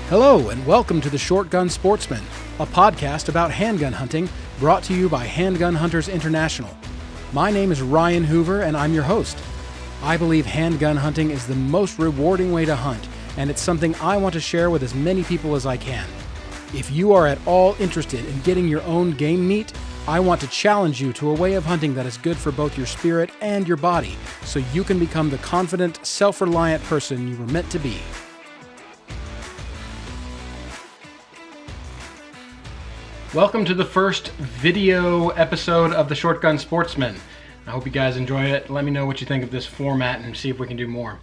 Hello and welcome to the Shotgun Sportsman, a podcast about handgun hunting brought to you by Handgun Hunters International. My name is Ryan Hoover and I'm your host. I believe handgun hunting is the most rewarding way to hunt, and it's something I want to share with as many people as I can. If you are at all interested in getting your own game meat, I want to challenge you to a way of hunting that is good for both your spirit and your body, so you can become the confident, self-reliant person you were meant to be. Welcome to the first video episode of the Shotgun Sportsman. I hope you guys enjoy it. Let me know what you think of this format and see if we can do more.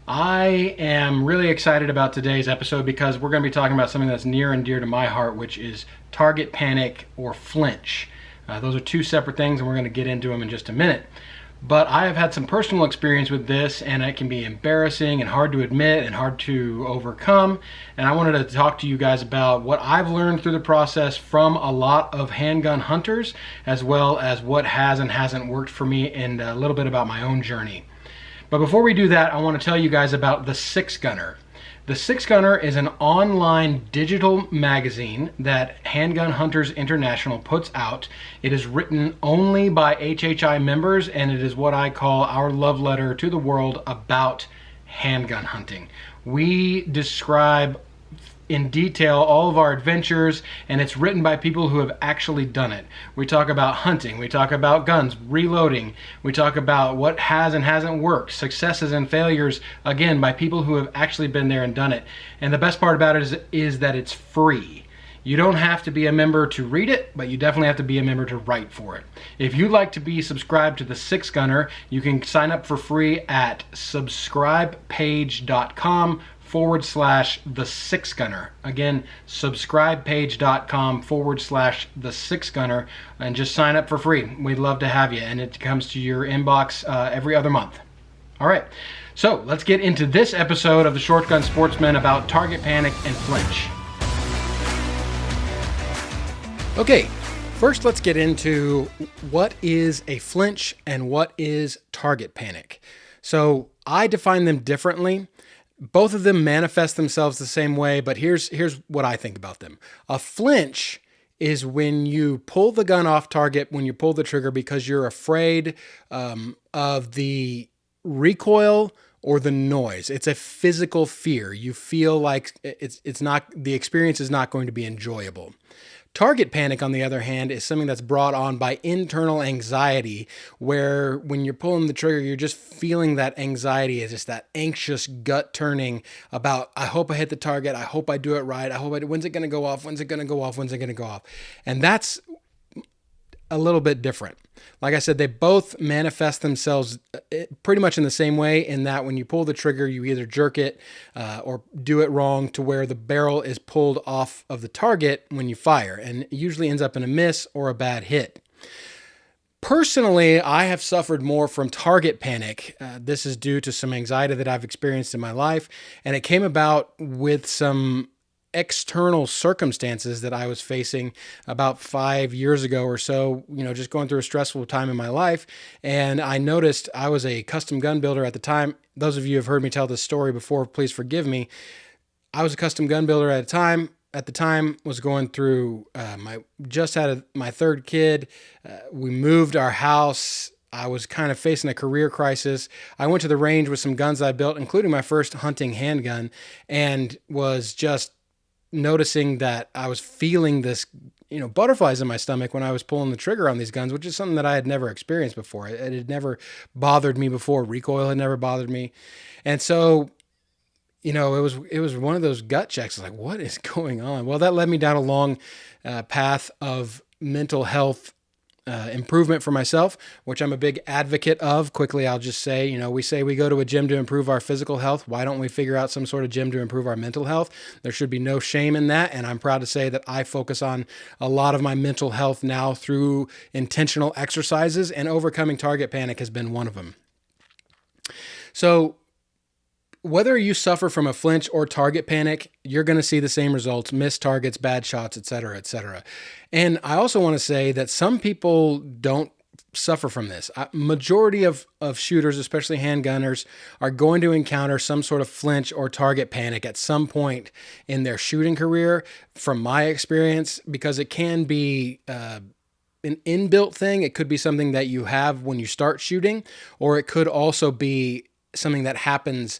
I am really excited about today's episode because we're going to be talking about something that's near and dear to my heart, which is target panic or flinch. Those are two separate things and we're going to get into them in just a minute. But I have had some personal experience with this, and it can be embarrassing and hard to admit and hard to overcome. And I wanted to talk to you guys about what I've learned through the process from a lot of handgun hunters, as well as what has and hasn't worked for me, and a little bit about my own journey. But before we do that, I want to tell you guys about the Six Gunner. The Six Gunner is an online digital magazine that Handgun Hunters International puts out. It is written only by HHI members, and it is what I call our love letter to the world about handgun hunting. We describe in detail all of our adventures, and it's written by people who have actually done it. We talk about hunting, we talk about guns, reloading, we talk about what has and hasn't worked, successes and failures, again, by people who have actually been there and done it. And the best part about it is that it's free. You don't have to be a member to read it, but you definitely have to be a member to write for it. If you'd like to be subscribed to the Six Gunner, you can sign up for free at subscribepage.com/the Six Gunner. Again, subscribepage.com/the Six Gunner, and just sign up for free. We'd love to have you, and it comes to your inbox every other month. All right, so let's get into this episode of the Shotgun Sportsman about target panic and flinch. Okay, first let's get into what is a flinch and what is target panic. So I define them differently. Both of them manifest themselves the same way, but here's what I think about them. A flinch is when you pull the gun off target, when you pull the trigger because you're afraid of the recoil or the noise. It's a physical fear. You feel like it's not, the experience is not going to be enjoyable. Target panic, on the other hand, is something that's brought on by internal anxiety, where when you're pulling the trigger, you're just feeling that anxiety. It's just that anxious gut turning about, I hope I hit the target. I hope I do it right. I hope when's it going to go off? When's it going to go off? When's it going to go off? And that's a little bit different. Like I said, they both manifest themselves pretty much in the same way, in that when you pull the trigger, you either jerk it or do it wrong to where the barrel is pulled off of the target when you fire, and it usually ends up in a miss or a bad hit. Personally, I have suffered more from target panic. This is due to some anxiety that I've experienced in my life, and it came about with some external circumstances that I was facing about 5 years ago or so, just going through a stressful time in my life. And I noticed I was a custom gun builder at the time. Those of you who have heard me tell this story before, please forgive me. I was a custom gun builder at the time, was going through, just had my third kid. We moved our house. I was kind of facing a career crisis. I went to the range with some guns I built, including my first hunting handgun, and was just noticing that I was feeling this, butterflies in my stomach when I was pulling the trigger on these guns, which is something that I had never experienced before. It had never bothered me before. Recoil had never bothered me. And so, it was one of those gut checks. Like, what is going on? Well, that led me down a long path of mental health improvement for myself, which I'm a big advocate of. Quickly, I'll just say, we say we go to a gym to improve our physical health. Why don't we figure out some sort of gym to improve our mental health? There should be no shame in that. And I'm proud to say that I focus on a lot of my mental health now through intentional exercises, and overcoming target panic has been one of them. So whether you suffer from a flinch or target panic, you're going to see the same results: missed targets, bad shots, etc., etc. And I also want to say that some people don't suffer from this. Majority of shooters, especially handgunners, are going to encounter some sort of flinch or target panic at some point in their shooting career, from my experience, because it can be an inbuilt thing. It could be something that you have when you start shooting, or it could also be something that happens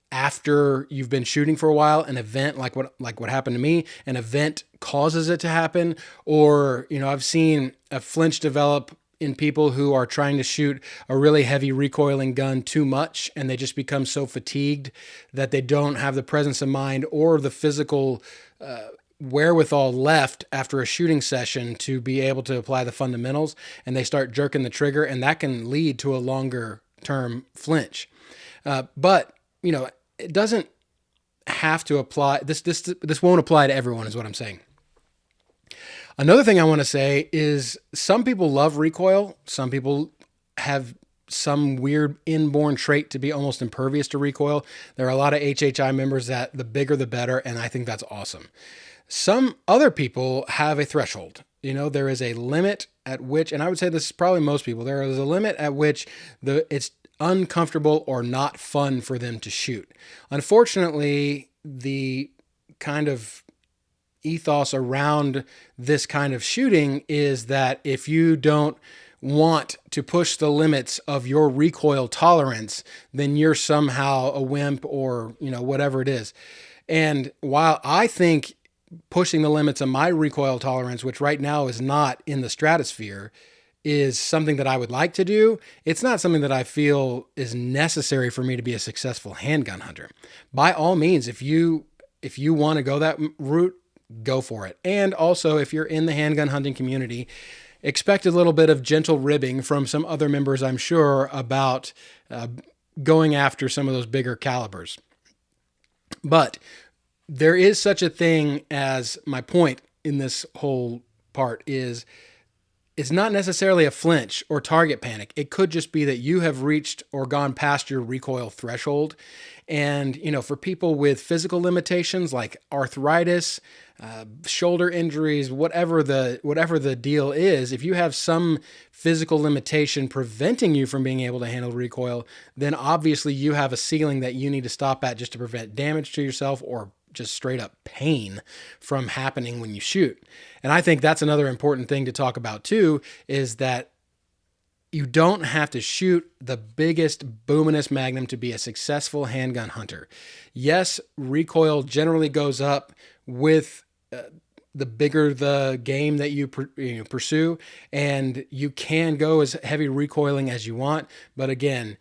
after you've been shooting for a while. An event like what happened to me, an event causes it to happen. Or, I've seen a flinch develop in people who are trying to shoot a really heavy recoiling gun too much, and they just become so fatigued that they don't have the presence of mind or the physical wherewithal left after a shooting session to be able to apply the fundamentals, and they start jerking the trigger, and that can lead to a longer term flinch. But it doesn't have to apply. This won't apply to everyone, is what I'm saying. Another thing I want to say is some people love recoil. Some people have some weird inborn trait to be almost impervious to recoil. There are a lot of HHI members that the bigger the better, and I think that's awesome. Some other people have a threshold. There is a limit at which, and I would say this is probably most people, there is a limit at which it's uncomfortable or not fun for them to shoot. Unfortunately, the kind of ethos around this kind of shooting is that if you don't want to push the limits of your recoil tolerance, then you're somehow a wimp or, whatever it is. And while I think pushing the limits of my recoil tolerance, which right now is not in the stratosphere, is something that I would like to do, it's not something that I feel is necessary for me to be a successful handgun hunter. By all means, if you want to go that route, go for it. And also, if you're in the handgun hunting community, expect a little bit of gentle ribbing from some other members, I'm sure, about going after some of those bigger calibers. But there is such a thing as, my point in this whole part is, it's not necessarily a flinch or target panic. It could just be that you have reached or gone past your recoil threshold. And, for people with physical limitations like arthritis, shoulder injuries, whatever the deal is, if you have some physical limitation preventing you from being able to handle recoil, then obviously you have a ceiling that you need to stop at just to prevent damage to yourself or just straight up pain from happening when you shoot. And I think that's another important thing to talk about too, is that you don't have to shoot the biggest, boomingest magnum to be a successful handgun hunter. Yes, recoil generally goes up with the bigger the game that you pursue, and you can go as heavy recoiling as you want. But again,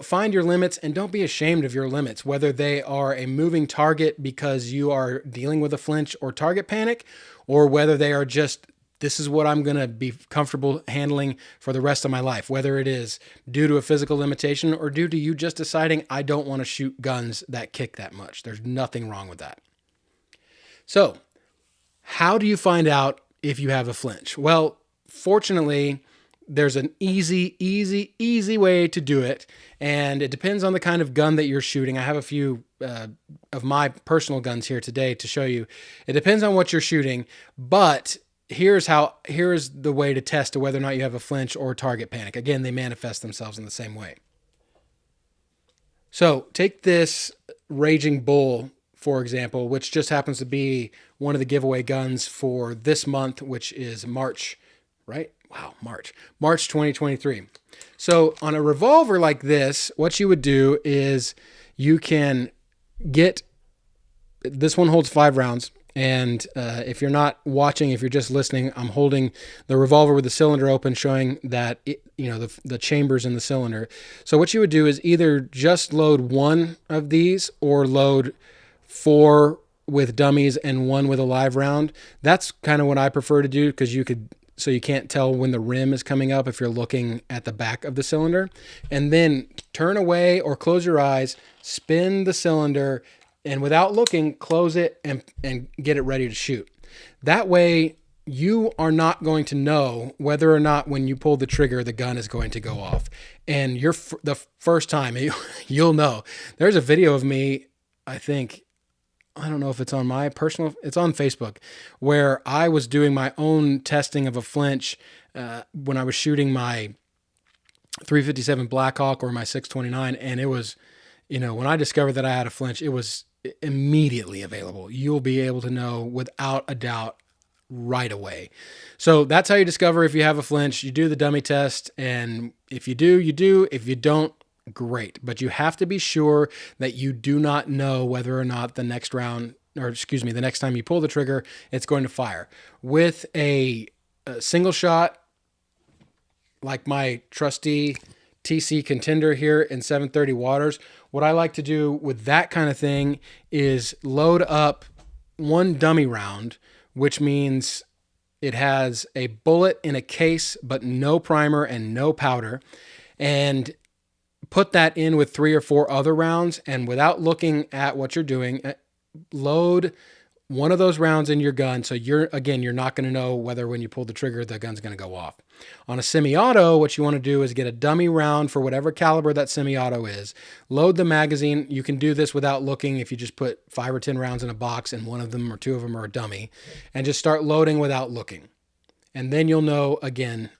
find your limits and don't be ashamed of your limits, whether they are a moving target because you are dealing with a flinch or target panic, or whether they are just, this is what I'm going to be comfortable handling for the rest of my life, whether it is due to a physical limitation or due to you just deciding, I don't want to shoot guns that kick that much. There's nothing wrong with that. So how do you find out if you have a flinch? Well, fortunately, there's an easy way to do it. And it depends on the kind of gun that you're shooting. I have a few of my personal guns here today to show you. It depends on what you're shooting, but here's the way to test whether or not you have a flinch or target panic. Again, they manifest themselves in the same way. So take this Raging Bull, for example, which just happens to be one of the giveaway guns for this month, which is March, right? Wow, March 2023. So on a revolver like this, what you would do is you can get, this one holds 5 rounds. And if you're not watching, if you're just listening, I'm holding the revolver with the cylinder open, showing that the chambers in the cylinder. So what you would do is either just load one of these or load 4 with dummies and 1 with a live round. That's kind of what I prefer to do, because you can't tell when the rim is coming up if you're looking at the back of the cylinder. And then turn away or close your eyes, spin the cylinder, and without looking, close it and get it ready to shoot. That way, you are not going to know whether or not when you pull the trigger, the gun is going to go off. And the first time, you'll know. There's a video of me, I don't know if it's on my personal, it's on Facebook, where I was doing my own testing of a flinch when I was shooting my 357 Blackhawk or my 629, and it was, when I discovered that I had a flinch, it was immediately available. You'll be able to know without a doubt right away. So that's how you discover if you have a flinch. You do the dummy test, and if you do, you do. If you don't, great. But you have to be sure that you do not know whether or not the next round, or excuse me, the next time you pull the trigger, it's going to fire. With a single shot, like my trusty TC Contender here in 730 waters, what I like to do with that kind of thing is load up one dummy round, which means it has a bullet in a case, but no primer and no powder, and put that in with 3 or 4 other rounds. And without looking at what you're doing, load one of those rounds in your gun. So you're not going to know whether when you pull the trigger, the gun's going to go off. On a semi-auto, what you want to do is get a dummy round for whatever caliber that semi-auto is. Load the magazine. You can do this without looking if you just put 5 or 10 rounds in a box and one of them or 2 of them are a dummy, and just start loading without looking. And then you'll know, again,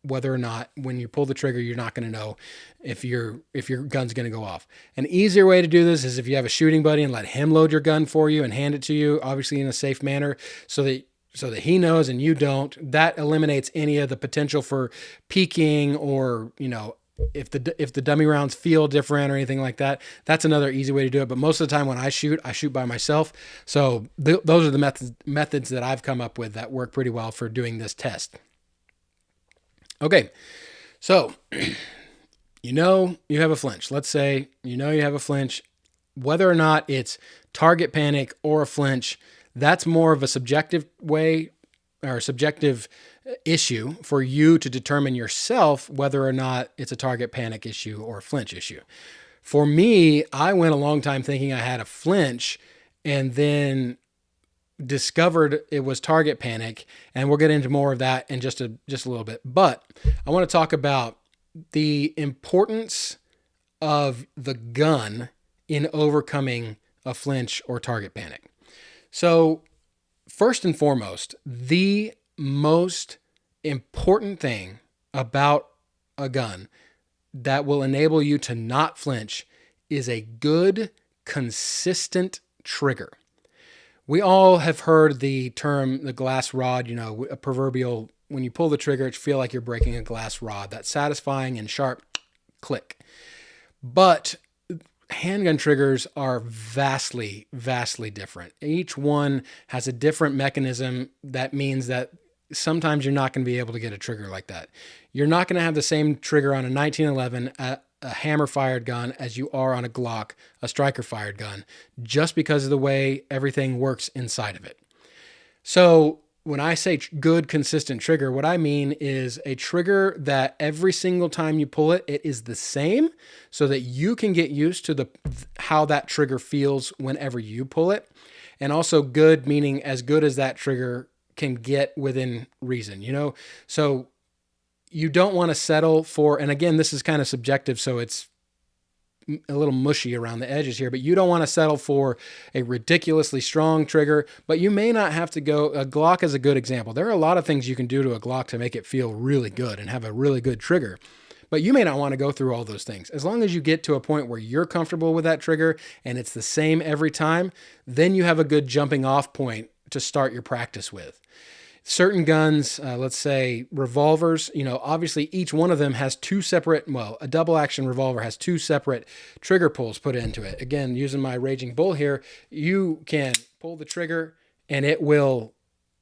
whether or not when you pull the trigger, you're not going to know if your gun's going to go off. An easier way to do this is if you have a shooting buddy and let him load your gun for you and hand it to you, obviously in a safe manner, so that he knows and you don't. That eliminates any of the potential for peeking, or if the dummy rounds feel different or anything like that. That's another easy way to do it. But most of the time when I shoot by myself. So those are the methods that I've come up with that work pretty well for doing this test. Okay, so you have a flinch. Let's say you have a flinch. Whether or not it's target panic or a flinch, that's more of a subjective way or subjective issue for you to determine yourself whether or not it's a target panic issue or a flinch issue. For me, I went a long time thinking I had a flinch, and then discovered it was target panic, and we'll get into more of that in just a little bit. But I want to talk about the importance of the gun in overcoming a flinch or target panic. So first and foremost, the most important thing about a gun that will enable you to not flinch is a good, consistent trigger. We all have heard the term, the glass rod, a proverbial, when you pull the trigger, it feel like you're breaking a glass rod, that satisfying and sharp click. But handgun triggers are vastly, vastly different. Each one has a different mechanism. That means that sometimes you're not going to be able to get a trigger like that. You're not going to have the same trigger on a 1911, a hammer-fired gun, as you are on a Glock, a striker-fired gun, just because of the way everything works inside of it. So when I say good, consistent trigger, what I mean is a trigger that every single time you pull it, it is the same, so that you can get used to how that trigger feels whenever you pull it. And also good, meaning as good as that trigger can get within reason, So you don't want to settle for, and again, this is kind of subjective, so it's a little mushy around the edges here, but you don't want to settle for a ridiculously strong trigger, but you may not have to go. A Glock is a good example. There are a lot of things you can do to a Glock to make it feel really good and have a really good trigger, but you may not want to go through all those things. As long as you get to a point where you're comfortable with that trigger and it's the same every time, then you have a good jumping off point to start your practice with. Certain guns, let's say revolvers, obviously each one of them has a double action revolver has 2 separate trigger pulls put into it. Again, using my Raging Bull here, you can pull the trigger and it will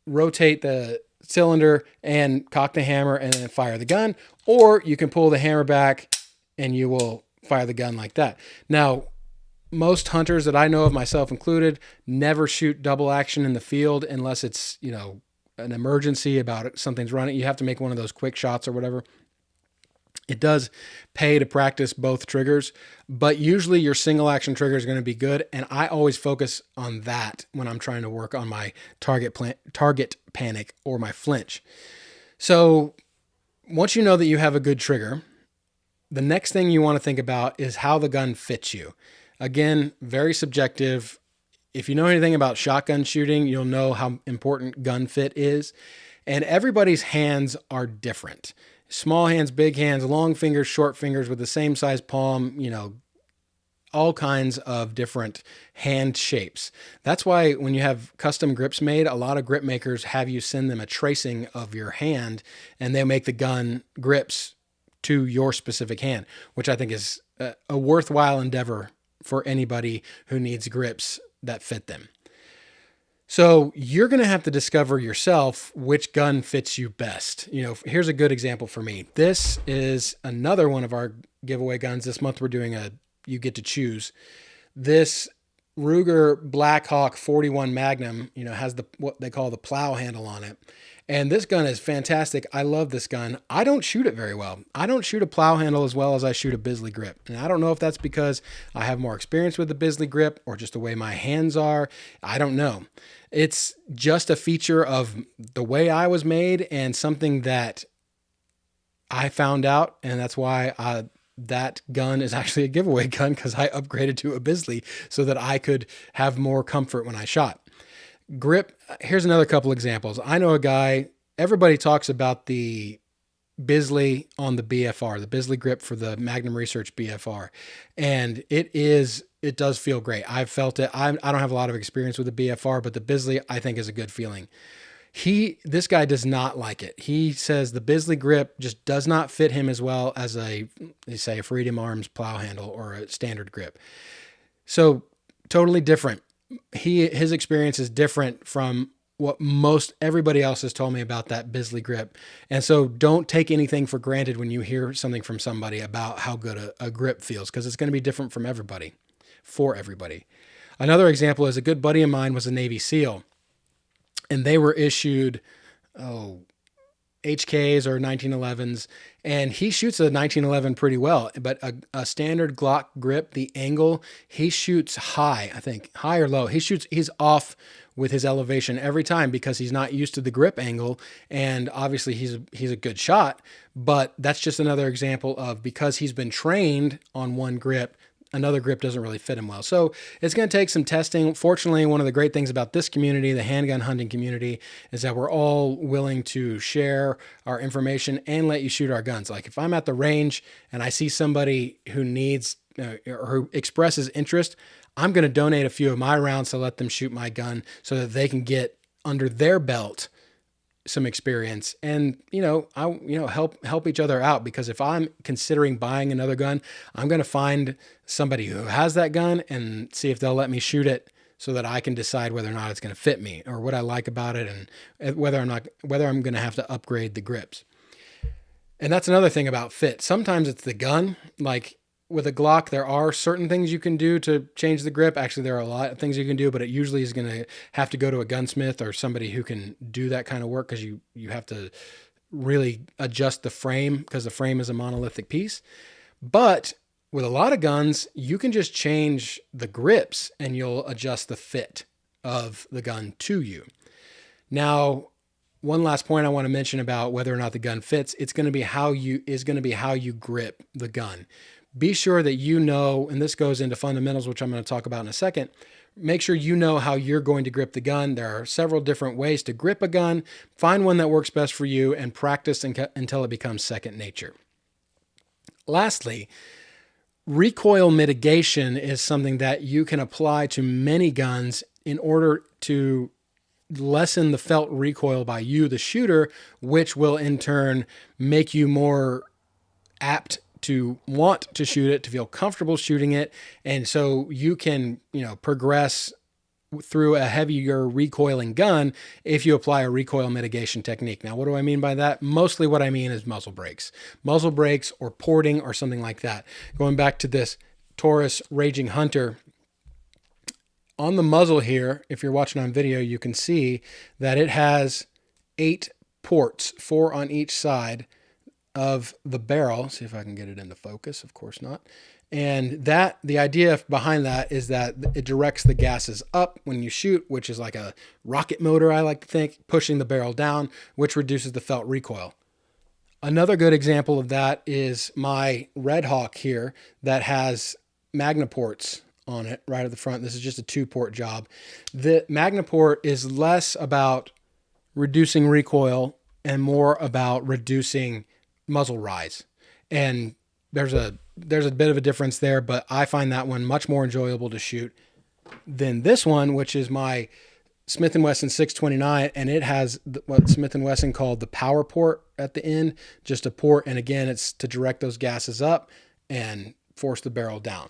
rotate the cylinder and cock the hammer and then fire the gun, or you can pull the hammer back and you will fire the gun like that. Now, most hunters that I know of, myself included, never shoot double action in the field unless it's, an emergency about it, something's running. You have to make one of those quick shots or whatever. It does pay to practice both triggers, but usually your single action trigger is going to be good. And I always focus on that when I'm trying to work on my target panic or my flinch. So once you know that you have a good trigger, the next thing you want to think about is how the gun fits you. Again, very subjective. If you know anything about shotgun shooting, you'll know how important gun fit is. And everybody's hands are different. Small hands, big hands, long fingers, short fingers with the same size palm, all kinds of different hand shapes. That's why when you have custom grips made, a lot of grip makers have you send them a tracing of your hand, and they make the gun grips to your specific hand, which I think is a worthwhile endeavor for anybody who needs grips that fit them. So you're going to have to discover yourself which gun fits you best. Here's a good example for me. This is another one of our giveaway guns. This month we're doing you get to choose. This Ruger Blackhawk 41 Magnum, has what they call the plow handle on it. And this gun is fantastic. I love this gun. I don't shoot it very well. I don't shoot a plow handle as well as I shoot a Bisley grip. And I don't know if that's because I have more experience with the Bisley grip or just the way my hands are. I don't know. It's just a feature of the way I was made and something that I found out. And that's why that gun is actually a giveaway gun, because I upgraded to a Bisley so that I could have more comfort when I shot. Grip, here's another couple examples. I know a guy, everybody talks about the Bisley on the BFR, the Bisley grip for the Magnum Research BFR. And it does feel great. I've felt it. I don't have a lot of experience with the BFR, but the Bisley I think is a good feeling. This guy does not like it. He says the Bisley grip just does not fit him as well as a Freedom Arms plow handle or a standard grip. So totally different. His experience is different from what most everybody else has told me about that Bisley grip. And so don't take anything for granted when you hear something from somebody about how good a grip feels, because it's going to be different from everybody, for everybody. Another example is a good buddy of mine was a Navy SEAL, and they were issued, HKs or 1911s, and he shoots a 1911 pretty well, but a standard Glock grip, the angle, he shoots high, I think, high or low. He's off with his elevation every time because he's not used to the grip angle, and obviously he's a good shot, but that's just another example of, because he's been trained on one grip, another grip doesn't really fit him well. So it's going to take some testing. Fortunately, one of the great things about this community, the handgun hunting community, is that we're all willing to share our information and let you shoot our guns. Like if I'm at the range and I see somebody who needs or who expresses interest, I'm going to donate a few of my rounds to let them shoot my gun so that they can get under their belt some experience and, help each other out. Because if I'm considering buying another gun, I'm going to find somebody who has that gun and see if they'll let me shoot it so that I can decide whether or not it's going to fit me or what I like about it, and whether I'm going to have to upgrade the grips. And that's another thing about fit. Sometimes it's the gun. Like with a Glock, there are certain things you can do to change the grip. Actually, there are a lot of things you can do, but it usually is going to have to go to a gunsmith or somebody who can do that kind of work, because you have to really adjust the frame, because the frame is a monolithic piece. But with a lot of guns, you can just change the grips and you'll adjust the fit of the gun to you. Now, one last point I want to mention about whether or not the gun fits, it's going to be how you grip the gun. Be sure that you know, and this goes into fundamentals, which I'm going to talk about in a second. Make sure you know how you're going to grip the gun. There are several different ways to grip a gun. Find one that works best for you and practice until it becomes second nature. Lastly, recoil mitigation is something that you can apply to many guns in order to lessen the felt recoil by you, the shooter, which will in turn make you more apt to want to shoot it, to feel comfortable shooting it. And so you can, progress through a heavier recoiling gun if you apply a recoil mitigation technique. Now, what do I mean by that? Mostly what I mean is muzzle brakes or porting or something like that. Going back to this Taurus Raging Hunter, on the muzzle here, if you're watching on video, you can see that it has 8 ports, 4 on each side of the barrel. See if I can get it into focus. Of course not. And the idea behind that is that it directs the gases up when you shoot, which is like a rocket motor, I like to think, pushing the barrel down, which reduces the felt recoil. Another good example of that is my Redhawk here that has Magnaports on it right at the front. This is just a 2-port job. The Magnaport is less about reducing recoil and more about reducing muzzle rise. And there's a bit of a difference there, but I find that one much more enjoyable to shoot than this one, which is my Smith & Wesson 629, and it has what Smith & Wesson called the power port at the end, just a port, and again, it's to direct those gases up and force the barrel down.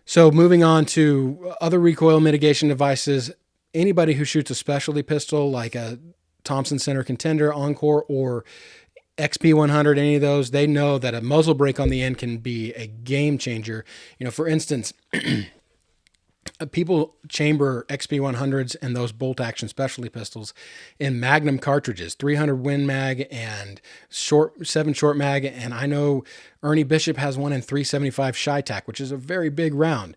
So moving on to other recoil mitigation devices, anybody who shoots a specialty pistol like a Thompson Center Contender, Encore, or XP100, any of those, they know that a muzzle brake on the end can be a game changer. For instance, people chamber XP100s and those bolt action specialty pistols in Magnum cartridges, 300 Win Mag and 7 short mag. And I know Ernie Bishop has one in 375 Chi-Tac, which is a very big round.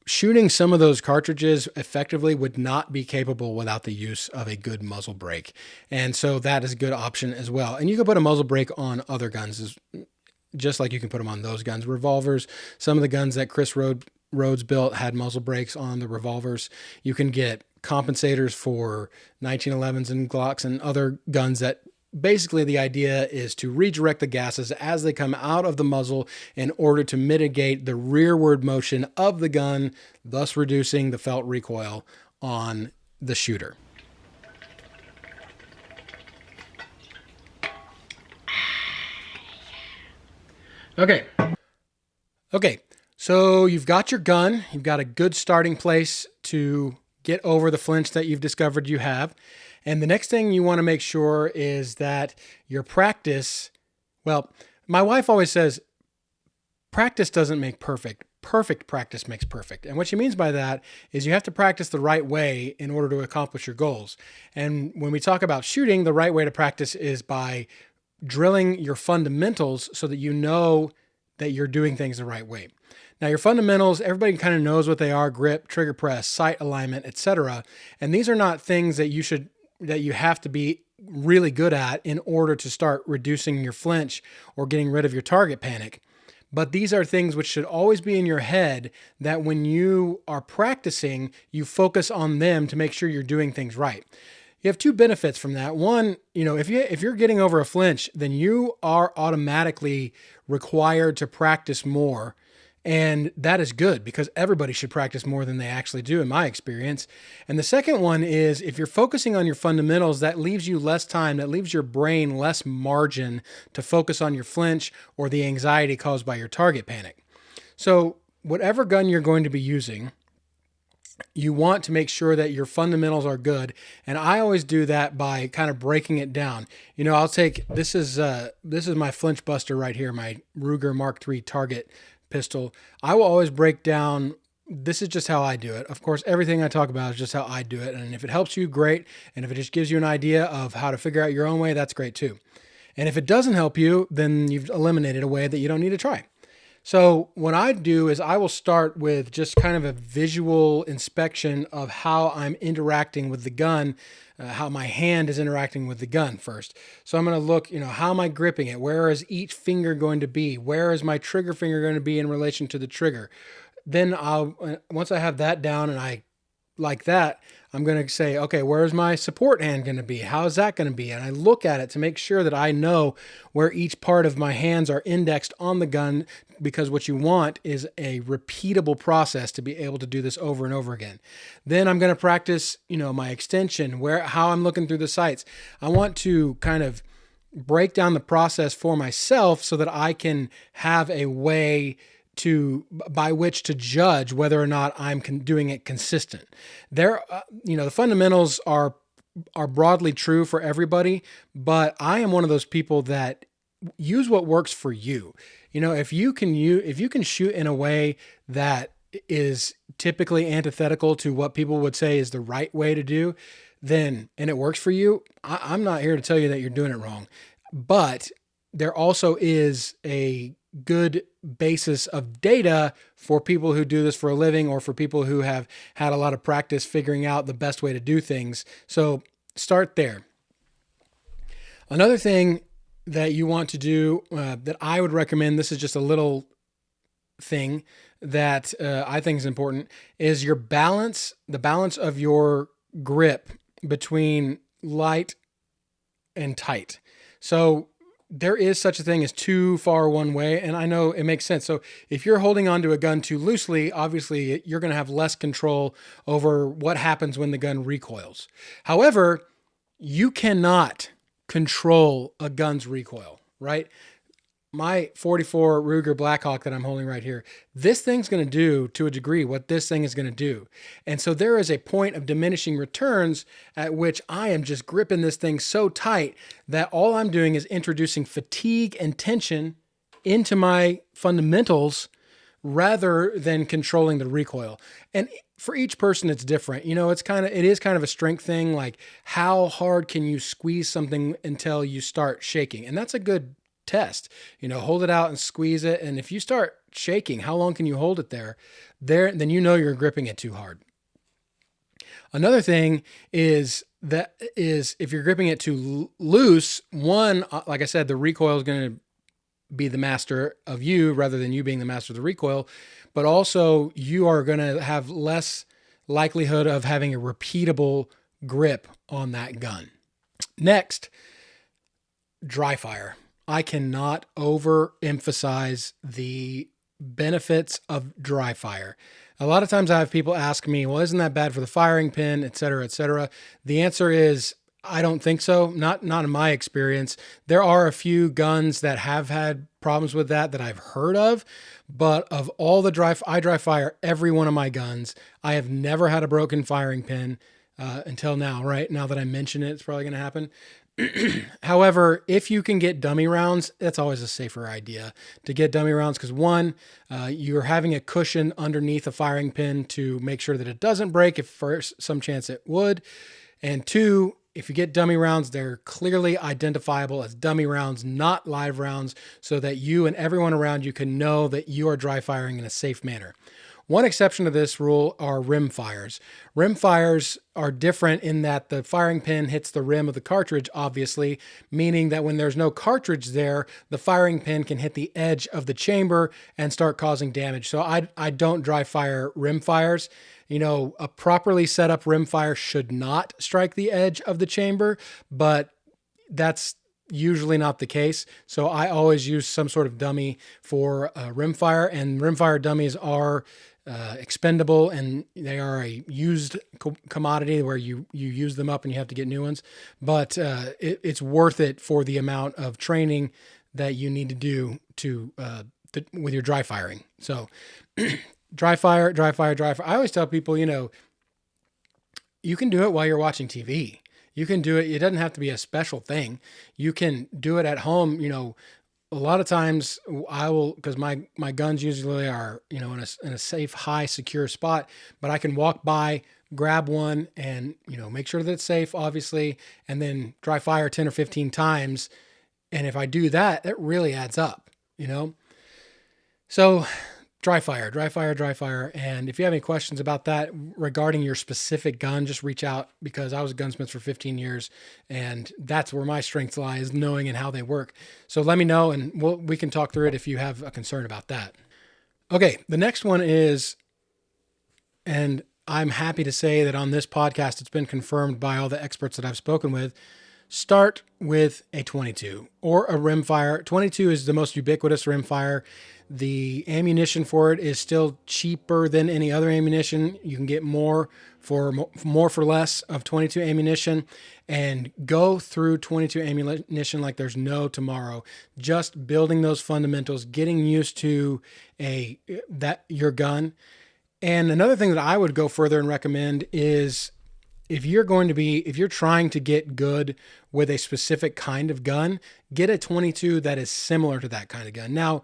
Shooting some of those cartridges effectively would not be capable without the use of a good muzzle brake. And so that is a good option as well. And you can put a muzzle brake on other guns, just like you can put them on those guns. Revolvers, some of the guns that Chris Rhodes built had muzzle brakes on the revolvers. You can get compensators for 1911s and Glocks and other guns that basically the idea is to redirect the gases as they come out of the muzzle in order to mitigate the rearward motion of the gun, thus reducing the felt recoil on the shooter. Okay. So you've got your gun, you've got a good starting place to get over the flinch that you've discovered you have. And the next thing you want to make sure is that your practice, well, my wife always says, practice doesn't make perfect. Perfect practice makes perfect. And what she means by that is you have to practice the right way in order to accomplish your goals. And when we talk about shooting, the right way to practice is by drilling your fundamentals so that you know that you're doing things the right way. Now, your fundamentals, everybody kind of knows what they are: grip, trigger press, sight alignment, etc. And these are not things that you have to be really good at in order to start reducing your flinch or getting rid of your target panic. But these are things which should always be in your head, that when you are practicing, you focus on them to make sure you're doing things right. You have two benefits from that. One, if you're getting over a flinch, then you are automatically required to practice more. And that is good, because everybody should practice more than they actually do, in my experience. And the second one is, if you're focusing on your fundamentals, that leaves you less time, that leaves your brain less margin to focus on your flinch or the anxiety caused by your target panic. So whatever gun you're going to be using, you want to make sure that your fundamentals are good. And I always do that by kind of breaking it down. I'll take, this is my flinch buster right here, my Ruger Mark III target pistol. I will always break down, this is just how I do it. Of course, everything I talk about is just how I do it. And if it helps you, great. And if it just gives you an idea of how to figure out your own way, that's great too. And if it doesn't help you, then you've eliminated a way that you don't need to try. So what I do is I will start with just kind of a visual inspection of how I'm interacting with the gun, how my hand is interacting with the gun first. So I'm going to look, how am I gripping it? Where is each finger going to be? Where is my trigger finger going to be in relation to the trigger? Then once I have that down and I like that, I'm going to say, okay, where's my support hand going to be? How is that going to be? And I look at it to make sure that I know where each part of my hands are indexed on the gun, because what you want is a repeatable process to be able to do this over and over again. Then I'm going to practice, my extension, how I'm looking through the sights. I want to kind of break down the process for myself so that I can have a way by which to judge whether or not I'm doing it consistent. The fundamentals are broadly true for everybody, but I am one of those people that use what works for you. If you can shoot in a way that is typically antithetical to what people would say is the right way to do, and it works for you, I'm not here to tell you that you're doing it wrong. But there also is a good basis of data for people who do this for a living, or for people who have had a lot of practice figuring out the best way to do things. So start there. Another thing that you want to do that I would recommend, this is just a little thing that I think is important is your balance, the balance of your grip between light and tight. So there is such a thing as too far one way, and I know it makes sense. So if you're holding onto a gun too loosely, obviously you're going to have less control over what happens when the gun recoils. However, you cannot control a gun's recoil, right? My 44 Ruger Blackhawk that I'm holding right here, this thing's going to do to a degree what this thing is going to do. And so there is a point of diminishing returns at which I am just gripping this thing so tight that all I'm doing is introducing fatigue and tension into my fundamentals rather than controlling the recoil. And for each person, it's different. You know, it is kind of a strength thing. Like, how hard can you squeeze something until you start shaking? And that's a good test. You know, hold it out and squeeze it. And if you start shaking, how long can you hold it there? Then you know you're gripping it too hard. Another thing is if you're gripping it too loose, one, like I said, the recoil is going to be the master of you rather than you being the master of the recoil, but also you are going to have less likelihood of having a repeatable grip on that gun. Next, dry fire. I cannot overemphasize the benefits of dry fire. A lot of times I have people ask me, well, isn't that bad for the firing pin, et cetera, et cetera? The answer is, I don't think so. Not in my experience. There are a few guns that have had problems with that I've heard of, but of all the I dry fire every one of my guns. I have never had a broken firing pin until now, right? Now that I mention it, it's probably going to happen. However, if you can get dummy rounds, that's always a safer idea to get dummy rounds because one, you're having a cushion underneath a firing pin to make sure that it doesn't break if for some chance it would. And two, if you get dummy rounds, they're clearly identifiable as dummy rounds, not live rounds, so that you and everyone around you can know that you are dry firing in a safe manner. One exception to this rule are rim fires. Rim fires are different in that the firing pin hits the rim of the cartridge, obviously, meaning that when there's no cartridge there, the firing pin can hit the edge of the chamber and start causing damage. So I don't dry fire rim fires. You know, a properly set up rim fire should not strike the edge of the chamber, but that's usually not the case. So I always use some sort of dummy for rim fire, and rim fire dummies are expendable, and they are a used commodity where you use them up and you have to get new ones. But it's worth it for the amount of training that you need to do with your dry firing. So dry fire. I always tell people, you know, you can do it while you're watching TV. You can do it. It doesn't have to be a special thing. You can do it at home. You know, a lot of times I will, because my guns usually are, you know, in a safe, high, secure spot, but I can walk by, grab one and, you know, make sure that it's safe, obviously, and then dry fire 10 or 15 times. And if I do that, it really adds up, you know? So dry fire. And if you have any questions about that regarding your specific gun, just reach out, because I was a gunsmith for 15 years and that's where my strengths lie, is knowing and how they work. So let me know and we can talk through it if you have a concern about that. Okay. The next one is, and I'm happy to say that on this podcast, it's been confirmed by all the experts that I've spoken with. Start with a 22 or a rimfire. 22 is the most ubiquitous rimfire. The ammunition for it is still cheaper than any other ammunition. You can get more for less of 22 ammunition, and go through 22 ammunition like there's no tomorrow. Just building those fundamentals, getting used to your gun. And another thing that I would go further and recommend is, if you're trying to get good with a specific kind of gun, get a 22 that is similar to that kind of gun. Now,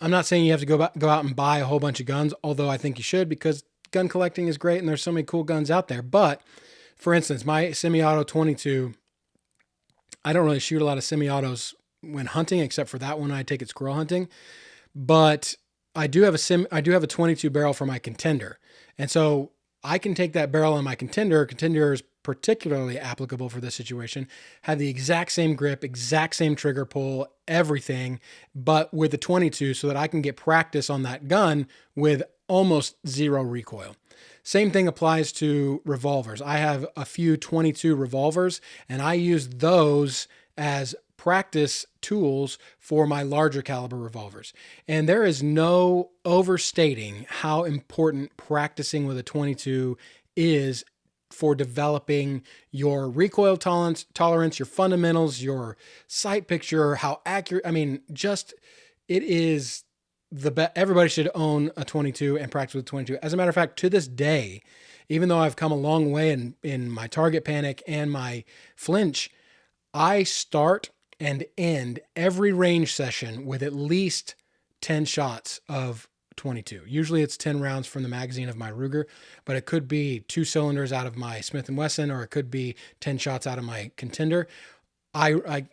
I'm not saying you have to go out and buy a whole bunch of guns, although I think you should, because gun collecting is great and there's so many cool guns out there. But for instance, my semi-auto 22, I don't really shoot a lot of semi-autos when hunting, except for that one I take it squirrel hunting. But I do have a 22 barrel for my contender. And so I can take that barrel on my contender. Contender is particularly applicable for this situation, have the exact same grip, exact same trigger pull, everything, but with the 22 so that I can get practice on that gun with almost zero recoil. Same thing applies to revolvers. I have a few 22 revolvers, and I use those as practice tools for my larger caliber revolvers. And there is no overstating how important practicing with a 22 is for developing your recoil tolerance, your fundamentals, your sight picture, how accurate. I mean, just it is the best. Everybody should own a 22 and practice with 22. As a matter of fact, to this day, even though I've come a long way in my target panic and my flinch, I start and end every range session with at least 10 shots of 22. Usually it's 10 rounds from the magazine of my Ruger, but it could be 2 cylinders out of my Smith & Wesson, or it could be 10 shots out of my Contender. I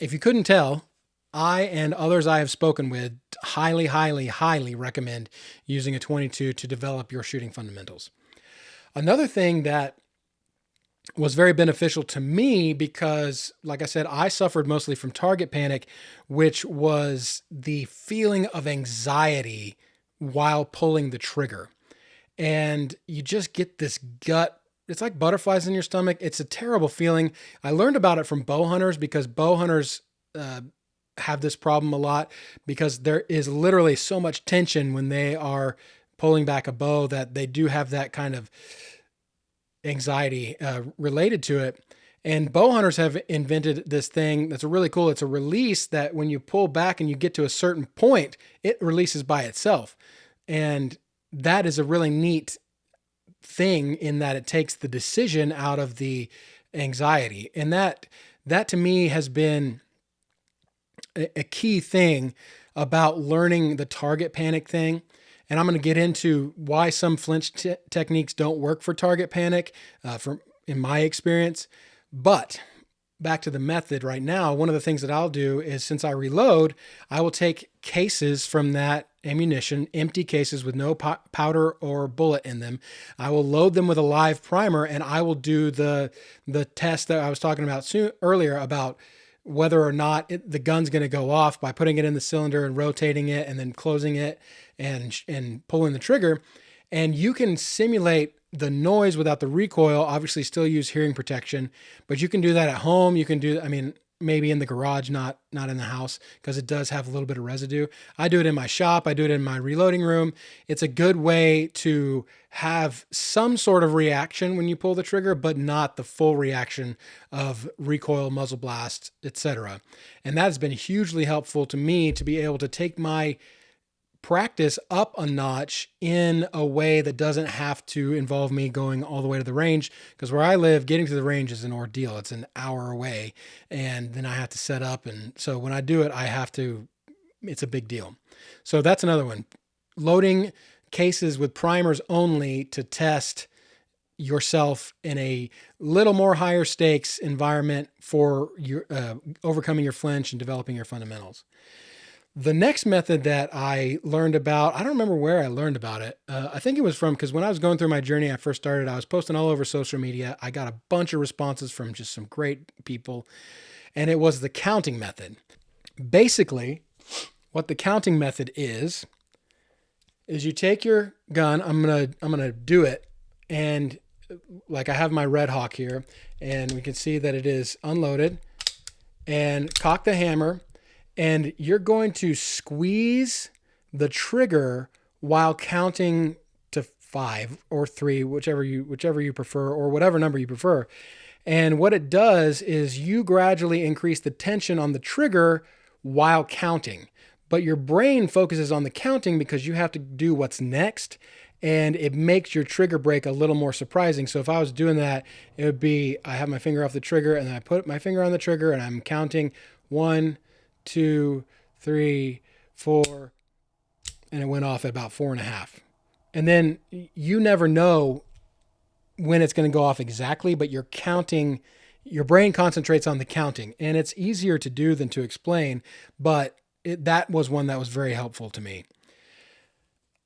if you couldn't tell, I and others I have spoken with highly, highly, highly recommend using a 22 to develop your shooting fundamentals. Another thing that was very beneficial to me, because like I said, I suffered mostly from target panic, which was the feeling of anxiety while pulling the trigger. And you just get this gut, it's like butterflies in your stomach. It's a terrible feeling. I learned about it from bow hunters, because bow hunters have this problem a lot, because there is literally so much tension when they are pulling back a bow that they do have that kind of anxiety related to it. And bow hunters have invented this thing that's really cool. It's a release that when you pull back and you get to a certain point, it releases by itself. And that is a really neat thing, in that it takes the decision out of the anxiety. And that to me has been a key thing about learning the target panic thing. And I'm going to get into why some flinch techniques don't work for target panic, in my experience. But back to the method right now, one of the things that I'll do is, since I reload, I will take cases from that ammunition, empty cases with no powder or bullet in them. I will load them with a live primer, and I will do the test that I was talking about earlier about whether or not the gun's going to go off by putting it in the cylinder and rotating it and then closing it and pulling the trigger. And you can simulate the noise without the recoil, obviously still use hearing protection, but you can do that at home. You can do, I mean, maybe in the garage, not in the house, because it does have a little bit of residue. I do it in my shop. I do it in my reloading room. It's a good way to have some sort of reaction when you pull the trigger, but not the full reaction of recoil, muzzle blast, etc. And that has been hugely helpful to me to be able to take my practice up a notch in a way that doesn't have to involve me going all the way to the range, because where I live, getting to the range is an ordeal. It's an hour away, and then I have to set up. And so when I do it, it's a big deal. So that's another one. Loading cases with primers only to test yourself in a little more higher stakes environment for your overcoming your flinch and developing your fundamentals. The next method that I learned about, I don't remember where I learned about it. I think it was because when I was going through my journey, I first started, I was posting all over social media. I got a bunch of responses from just some great people, and it was the counting method. Basically, what the counting method is you take your gun. I'm gonna do it, and like I have my Redhawk here, and we can see that it is unloaded, and cock the hammer. And you're going to squeeze the trigger while counting to 5 or 3, whichever you prefer, or whatever number you prefer. And what it does is you gradually increase the tension on the trigger while counting. But your brain focuses on the counting because you have to do what's next, and it makes your trigger break a little more surprising. So if I was doing that, it would be, I have my finger off the trigger, and then I put my finger on the trigger, and I'm counting 1, 2, 3, 4, and it went off at about 4.5. And then you never know when it's going to go off exactly, but you're counting, your brain concentrates on the counting, and it's easier to do than to explain, but that was one that was very helpful to me.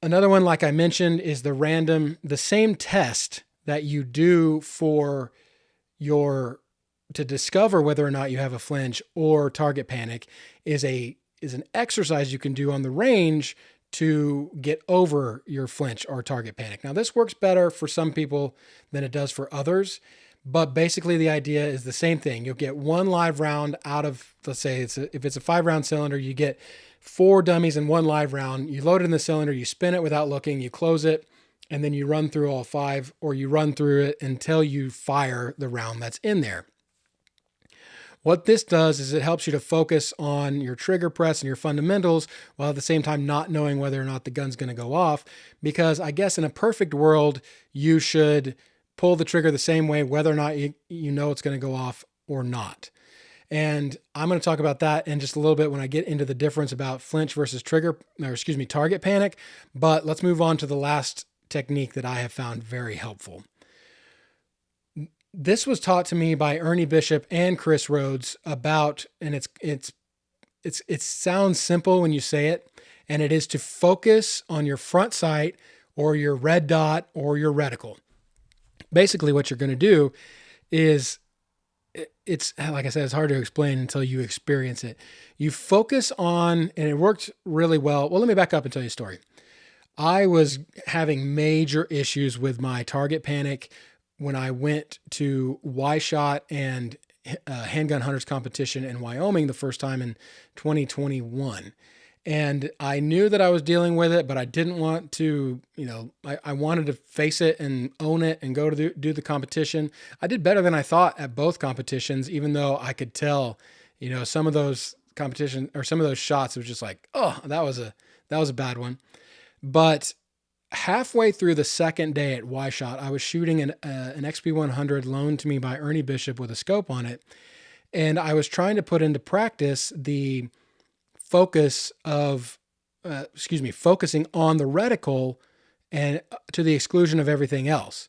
Another one, like I mentioned, is the same test that you do for to discover whether or not you have a flinch or target panic is an exercise you can do on the range to get over your flinch or target panic. Now, this works better for some people than it does for others, but basically the idea is the same thing. You'll get one live round out of, let's say if it's a 5-round cylinder, you get 4 dummies in one live round. You load it in the cylinder, you spin it without looking, you close it, and then you run through all 5, or you run through it until you fire the round that's in there. What this does is it helps you to focus on your trigger press and your fundamentals while at the same time not knowing whether or not the gun's going to go off. Because I guess in a perfect world, you should pull the trigger the same way whether or not you know it's going to go off or not. And I'm going to talk about that in just a little bit when I get into the difference about flinch versus target panic. But let's move on to the last technique that I have found very helpful. This was taught to me by Ernie Bishop and Chris Rhodes about, and it sounds simple when you say it, and it is to focus on your front sight or your red dot or your reticle. Basically, what you're going to do is, it's like I said, it's hard to explain until you experience it. You focus on, and it worked really well. Well, let me back up and tell you a story. I was having major issues with my target panic when I went to Y-Shot and Handgun Hunters competition in Wyoming the first time in 2021. And I knew that I was dealing with it, but I didn't want to, I wanted to face it and own it and go to do the competition. I did better than I thought at both competitions, even though I could tell, some of those competition or some of those shots, it was just like, oh, that was a bad one. But halfway through the second day at Y-Shot, I was shooting an XP100 loaned to me by Ernie Bishop with a scope on it. And I was trying to put into practice the focus of, focusing on the reticle and to the exclusion of everything else.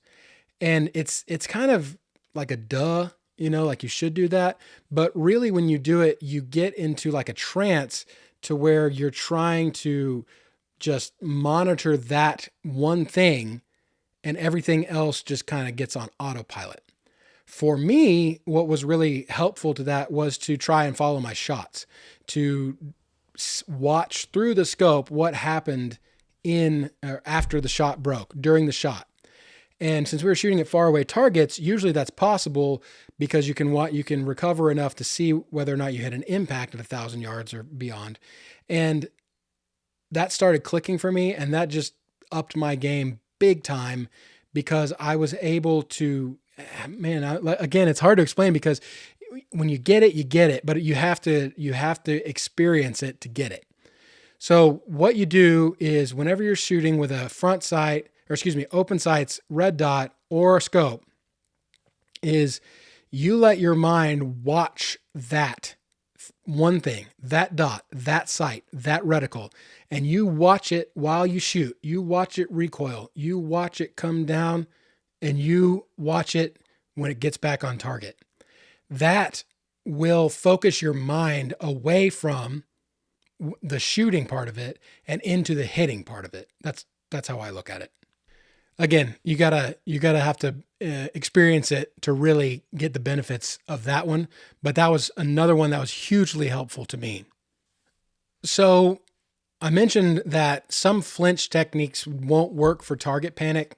And it's kind of like a duh, like you should do that. But really when you do it, you get into like a trance to where you're trying to just monitor that one thing and everything else just kind of gets on autopilot. For me, what was really helpful to that was to try and follow my shots, to watch through the scope what happened in or after the shot broke, during the shot. And since we were shooting at far away targets, usually that's possible because you can recover enough to see whether or not you had an impact at 1,000 yards or beyond. And that started clicking for me, and that just upped my game big time because I was able to, again, it's hard to explain because when you get it, but you have to experience it to get it. So what you do is whenever you're shooting with a front sight, open sights, red dot, or a scope, is you let your mind watch that one thing, that dot, that sight, that reticle, and you watch it while you shoot. You watch it recoil, you watch it come down, and you watch it when it gets back on target. That will focus your mind away from the shooting part of it and into the hitting part of it. That's how I look at it. Again, you gotta have to experience it to really get the benefits of that one. But that was another one that was hugely helpful to me. So I mentioned that some flinch techniques won't work for target panic.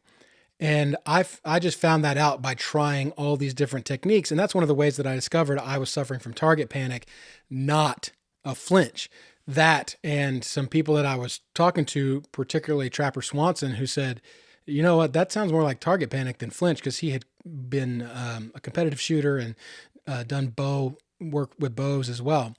And I just found that out by trying all these different techniques. And that's one of the ways that I discovered I was suffering from target panic, not a flinch. That and some people that I was talking to, particularly Trapper Swanson, who said, you know what, that sounds more like target panic than flinch, because he had been a competitive shooter and done work with bows as well.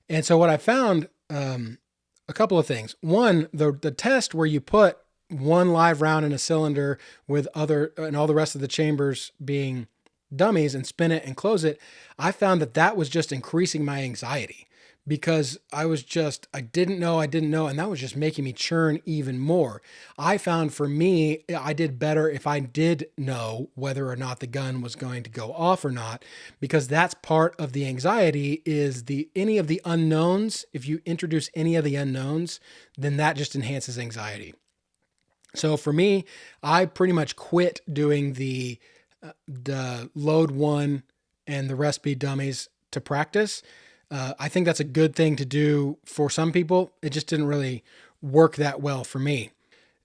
And so what I found, a couple of things. One, the test where you put one live round in a cylinder with all the rest of the chambers being dummies and spin it and close it, I found that was just increasing my anxiety because I didn't know, and that was just making me churn even more. I found for me, I did better if I did know whether or not the gun was going to go off or not, because that's part of the anxiety is any of the unknowns. If you introduce any of the unknowns, then that just enhances anxiety. So for me, I pretty much quit doing the the load one and the rest be dummies to practice. I think that's a good thing to do for some people. It just didn't really work that well for me.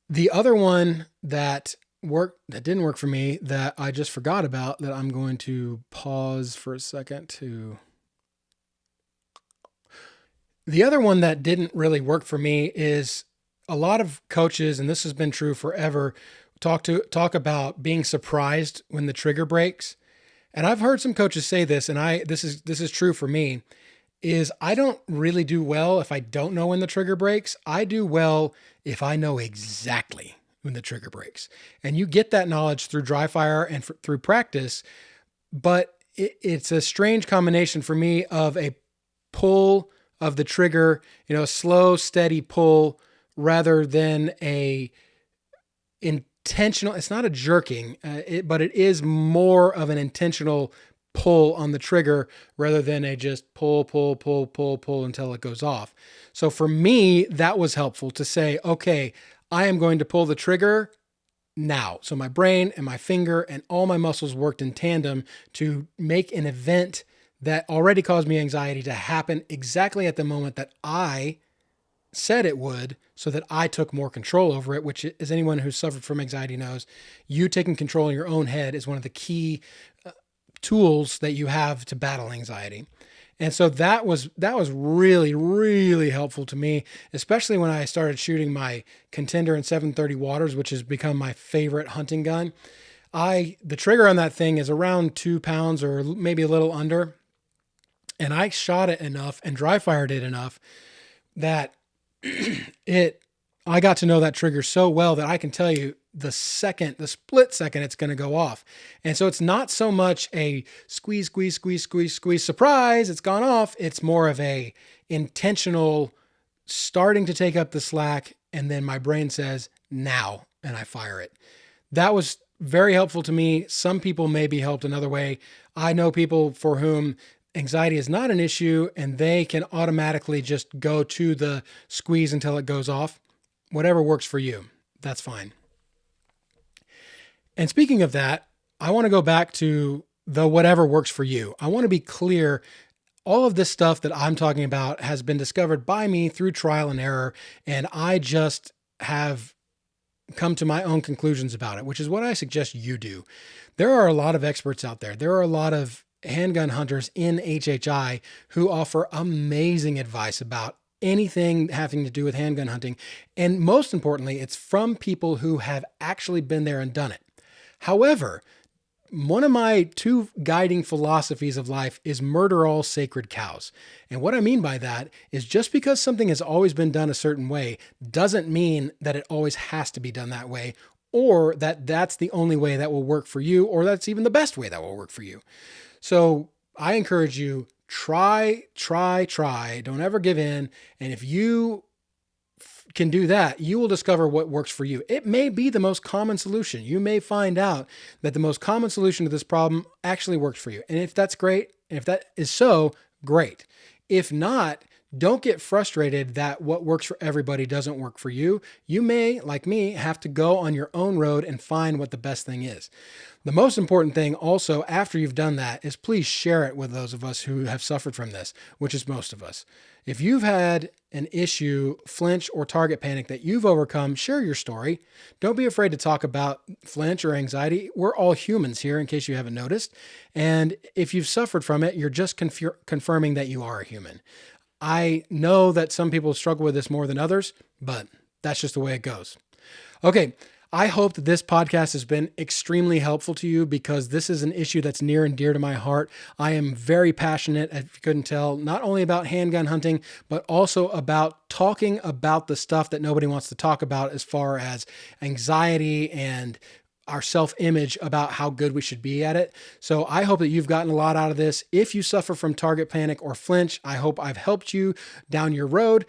The other one that didn't work for me that I just forgot about, that I'm going to pause for a second to. The other one that didn't really work for me is a lot of coaches, and this has been true forever, talk about being surprised when the trigger breaks. And I've heard some coaches say this, and this is true for me, is I don't really do well if I don't know when the trigger breaks. I do well if I know exactly when the trigger breaks. And you get that knowledge through dry fire and through practice, but it's a strange combination for me of a pull of the trigger, a slow, steady pull rather than a intentional. It's not a jerking, but it is more of an intentional pull on the trigger rather than a just pull until it goes off. So for me, that was helpful to say, okay, I am going to pull the trigger now. So my brain and my finger and all my muscles worked in tandem to make an event that already caused me anxiety to happen exactly at the moment that I said it would, so that I took more control over it, which, as anyone who's suffered from anxiety knows, you taking control in your own head is one of the key tools that you have to battle anxiety. And so that was really, really helpful to me, especially when I started shooting my Contender in 730 Waters, which has become my favorite hunting gun. The trigger on that thing is around 2 pounds or maybe a little under. And I shot it enough and dry fired it enough that I got to know that trigger so well that I can tell you the split second it's going to go off. And so it's not so much a squeeze, surprise, it's gone off. It's more of a intentional starting to take up the slack. And then my brain says now, and I fire it. That was very helpful to me. Some people may be helped another way. I know people for whom anxiety is not an issue and they can automatically just go to the squeeze until it goes off. Whatever works for you, that's fine. And speaking of that, I want to go back to the whatever works for you. I want to be clear. All of this stuff that I'm talking about has been discovered by me through trial and error, and I just have come to my own conclusions about it, which is what I suggest you do. There are a lot of experts out there. There are a lot of handgun hunters in HHI who offer amazing advice about anything having to do with handgun hunting. And most importantly, it's from people who have actually been there and done it. However, one of my 2 guiding philosophies of life is murder all sacred cows. And what I mean by that is just because something has always been done a certain way doesn't mean that it always has to be done that way, or that that's the only way that will work for you, or that's even the best way that will work for you. So I encourage you, try. Don't ever give in. And if you can do that, you will discover what works for you. It may be the most common solution. You may find out that the most common solution to this problem actually works for you. And if that's great, and if that is so, great. If not, don't get frustrated that what works for everybody doesn't work for you. You may, like me, have to go on your own road and find what the best thing is. The most important thing also, after you've done that, is please share it with those of us who have suffered from this, which is most of us. If you've had an issue, flinch, or target panic that you've overcome, share your story. Don't be afraid to talk about flinch or anxiety. We're all humans here, in case you haven't noticed. And if you've suffered from it, you're just confirming that you are a human. I know that some people struggle with this more than others, but that's just the way it goes. Okay, I hope that this podcast has been extremely helpful to you, because this is an issue that's near and dear to my heart. I am very passionate, if you couldn't tell, not only about handgun hunting, but also about talking about the stuff that nobody wants to talk about, as far as anxiety and our self-image about how good we should be at it. So I hope that you've gotten a lot out of this. If you suffer from target panic or flinch, I hope I've helped you down your road.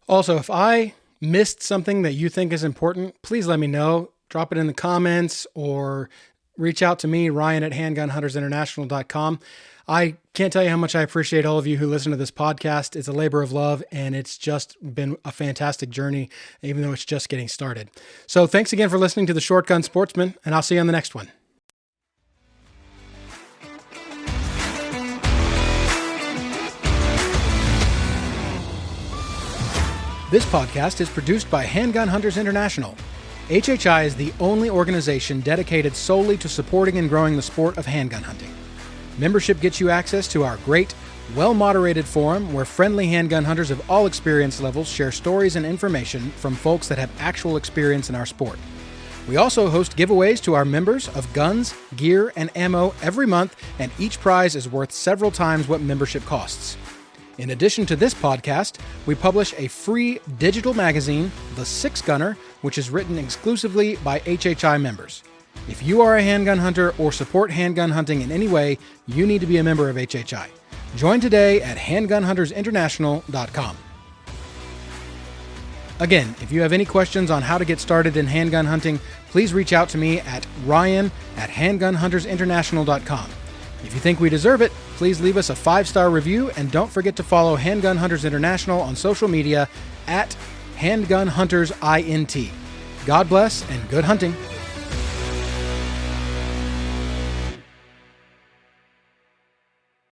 Also, if I missed something that you think is important, please let me know. Drop it in the comments or reach out to me, Ryan at handgunhuntersinternational.com. I can't tell you how much I appreciate all of you who listen to this podcast. It's a labor of love, and it's just been a fantastic journey, even though it's just getting started. So thanks again for listening to the Short Gun Sportsman, and I'll see you on the next one. This podcast is produced by Handgun Hunters International. HHI is the only organization dedicated solely to supporting and growing the sport of handgun hunting. Membership gets you access to our great, well-moderated forum where friendly handgun hunters of all experience levels share stories and information from folks that have actual experience in our sport. We also host giveaways to our members of guns, gear, and ammo every month, and each prize is worth several times what membership costs. In addition to this podcast, we publish a free digital magazine, The Six Gunner, which is written exclusively by HHI members. If you are a handgun hunter or support handgun hunting in any way, you need to be a member of HHI. Join today at handgunhuntersinternational.com. Again, if you have any questions on how to get started in handgun hunting, please reach out to me at ryan@handgunhuntersinternational.com. If you think we deserve it, please leave us a 5-star review and don't forget to follow Handgun Hunters International on social media at Handgun Hunters INT. God bless and good hunting.